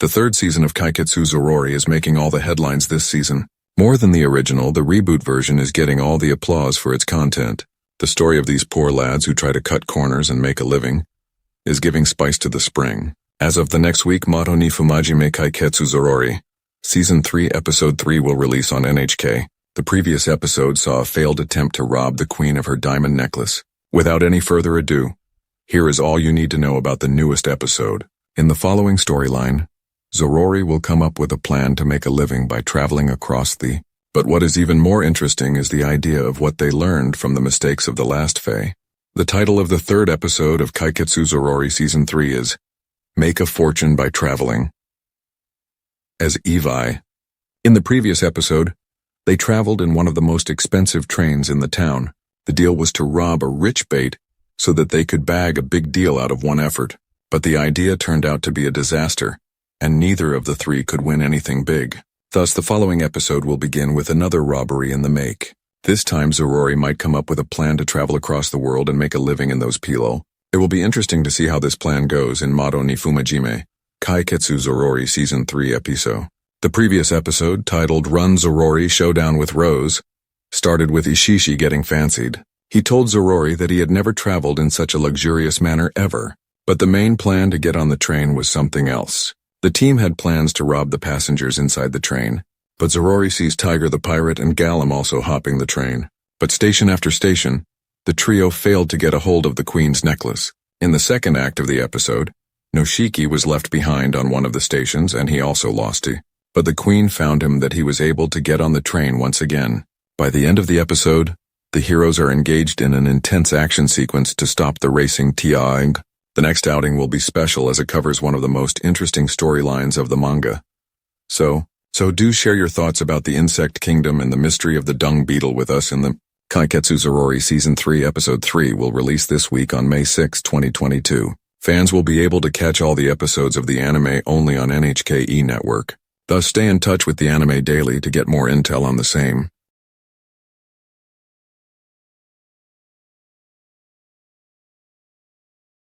The third season of Kaiketsu Zorori is making all the headlines this season. More than the original, the reboot version is getting all the applause for its content. The story of these poor lads who try to cut corners and make a living is giving spice to the spring. As of the next week, Ni Fumajime Kaiketsu Zorori, Season 3 Episode 3 will release on NHK. The previous episode saw a failed attempt to rob the queen of her diamond necklace. Without any further ado, here is all you need to know about the newest episode. In the following storyline, Zorori will come up with a plan to make a living by traveling across the... But what is even more interesting is the idea of what they learned from the mistakes of the last Fae. The title of the third episode of Kaiketsu Zorori Season 3 is Make a Fortune by Traveling. As Evi. In the previous episode, they traveled in one of the most expensive trains in the town. The deal was to rob a rich bait so that they could bag a big deal out of one effort. But the idea turned out to be a disaster, and neither of the three could win anything big. Thus, the following episode will begin with another robbery in the make. This time, Zorori might come up with a plan to travel across the world and make a living in those pilo. It will be interesting to see how this plan goes in Ni Fumajime Kaiketsu Zorori Season 3 episode. The previous episode, titled Run Zorori Showdown with Rose, started with Ishishi getting fancied. He told Zorori that he had never traveled in such a luxurious manner ever. But the main plan to get on the train was something else. The team had plans to rob the passengers inside the train, but Zorori sees Tiger the pirate and Gallum also hopping the train. But station after station, the trio failed to get a hold of the queen's necklace. In the second act of the episode, Noshiki was left behind on one of the stations and he also lost it. But the queen found him that he was able to get on the train once again. By the end of the episode, the heroes are engaged in an intense action sequence to stop the racing thieves. The next outing will be special as it covers one of the most interesting storylines of the manga. So do share your thoughts about the insect kingdom and the mystery of the dung beetle with us in the Kaiketsu Zorori Season 3 Episode 3 will release this week on May 6, 2022. Fans will be able to catch all the episodes of the anime only on NHK network. Thus stay in touch with the Anime Daily to get more intel on the same.